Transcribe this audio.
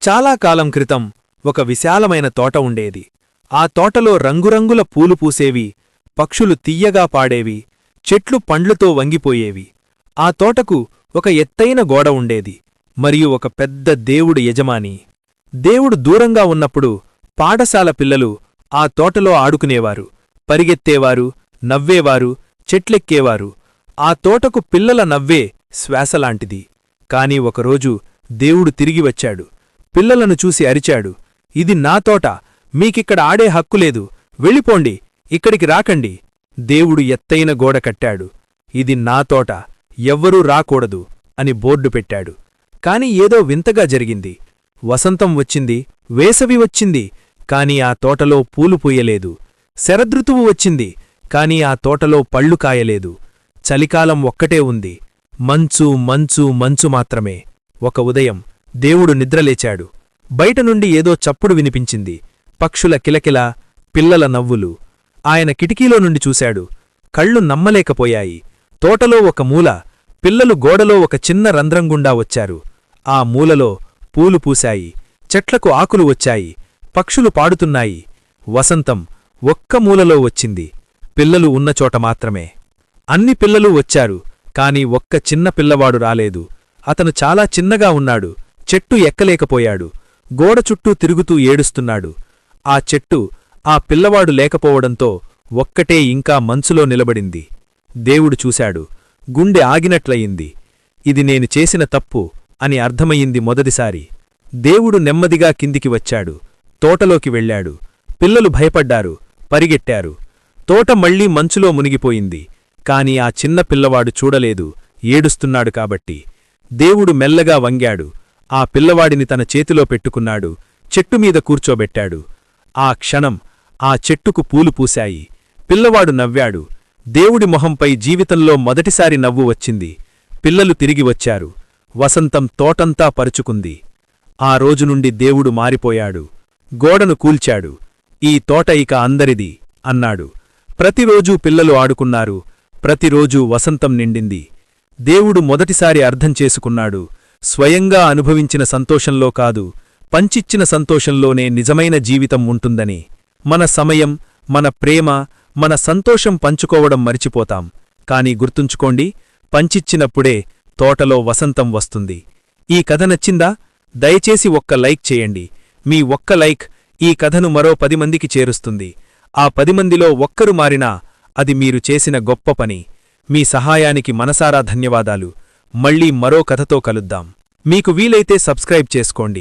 చాలా కాలం క్రితం ఒక విశాలమైన తోట ఉండేది. ఆ తోటలో రంగురంగుల పూలు పూసేవి, పక్షులు తియ్యగా పాడేవి, చెట్లు పండ్లతో వంగిపోయేవి. ఆ తోటకు ఒక ఎత్తైన గోడ ఉండేది, మరియు ఒక పెద్ద దేవుడు యజమాని. దేవుడు దూరంగా ఉన్నప్పుడు పాఠశాల పిల్లలు ఆ తోటలో ఆడుకునేవారు, పరిగెత్తేవారు, నవ్వేవారు, చెట్లెక్కేవారు. ఆ తోటకు పిల్లల నవ్వే శ్వాసలాంటిది. కాని ఒకరోజు దేవుడు తిరిగి వచ్చాడు. పిల్లలను చూసి అరిచాడు, "ఇది నా తోట, మీకిక్కడ ఆడే హక్కులేదు, వెళ్ళిపోండి, ఇక్కడికి రాకండి." దేవుడు ఎత్తైన గోడ కట్టాడు. "ఇది నా తోట, ఎవ్వరూ రాకూడదు" అని బోర్డు పెట్టాడు. కాని ఏదో వింతగా జరిగింది. వసంతం వచ్చింది, వేసవి వచ్చింది, కాని ఆ తోటలో పూలు పూయలేదు. శరదృతువు వచ్చింది, కాని ఆ తోటలో పళ్ళు కాయలేదు. చలికాలం ఒక్కటే ఉంది, మంచు మంచు మంచు మాత్రమే. ఒక ఉదయం దేవుడు నిద్రలేచాడు. బయట నుండి ఏదో చప్పుడు వినిపించింది, పక్షుల కిలకిల, పిల్లల నవ్వులు. ఆయన కిటికీలో నుండి చూశాడు. కళ్ళు నమ్మలేకపోయాయి. తోటలో ఒక మూల, పిల్లలు గోడలో ఒక చిన్న రంధ్రంగుండా వచ్చారు. ఆ మూలలో పూలు పూశాయి, చెట్లకు ఆకులు వచ్చాయి, పక్షులు పాడుతున్నాయి. వసంతం ఒక్క మూలలో వచ్చింది, పిల్లలు ఉన్నచోట మాత్రమే. అన్ని పిల్లలూ వచ్చారు, కాని ఒక్క చిన్న పిల్లవాడు రాలేదు. అతను చాలా చిన్నగా ఉన్నాడు, చెట్టు ఎక్కలేకపోయాడు, గోడ చుట్టూ తిరుగుతూ ఏడుస్తున్నాడు. ఆ చెట్టు ఆ పిల్లవాడు లేకపోవడంతో ఒక్కటే ఇంకా మంచులో నిలబడింది. దేవుడు చూశాడు. గుండె ఆగినట్లయింది. ఇది నేను చేసిన తప్పు అని అర్థమయ్యింది మొదటిసారి. దేవుడు నెమ్మదిగా కిందికి వచ్చాడు, తోటలోకి వెళ్ళాడు. పిల్లలు భయపడ్డారు, పరిగెట్టారు. తోట మళ్లీ మంచులో మునిగిపోయింది. కాని ఆ చిన్న పిల్లవాడు చూడలేదు, ఏడుస్తున్నాడు కాబట్టి. దేవుడు మెల్లగా వంగాడు, ఆ పిల్లవాడిని తన చేతిలో పెట్టుకున్నాడు, చెట్టుమీద కూర్చోబెట్టాడు. ఆ క్షణం ఆ చెట్టుకు పూలు పూశాయి. పిల్లవాడు నవ్వాడు. దేవుడి మొహంపై జీవితంలో మొదటిసారి నవ్వు వచ్చింది. పిల్లలు తిరిగి వచ్చారు. వసంతం తోటంతా పరుచుకుంది. ఆ రోజునుండి దేవుడు మారిపోయాడు. గోడను కూల్చాడు. "ఈ తోట ఇక అందరిది" అన్నాడు. ప్రతిరోజూ పిల్లలు ఆడుకున్నారు. ప్రతిరోజూ వసంతం నిండింది. దేవుడు మొదటిసారి అర్థం చేసుకున్నాడు, స్వయంగా అనుభవించిన సంతోషంలో కాదు, పంచిచ్చిన సంతోషంలోనే నిజమైన జీవితం ఉంటుందని. మన సమయం, మన ప్రేమ, మన సంతోషం పంచుకోవడం మరిచిపోతాం. కాని గుర్తుంచుకోండి, పంచిచ్చినప్పుడే తోటలో వసంతం వస్తుంది. ఈ కథ నచ్చిందా? దయచేసి ఒక్క లైక్ చేయండి. మీ ఒక్క లైక్ ఈ కథను మరో 10 మందికి చేరుస్తుంది. ఆ 10 మందిలో ఒక్కరు మారినా అది మీరు చేసిన గొప్ప పని. మీ సహాయానికి మనసారా ధన్యవాదాలు. మళ్ళీ మరో కథతో కలుద్దాం. మీకు వీలైతే సబ్స్క్రైబ్ చేసుకోండి.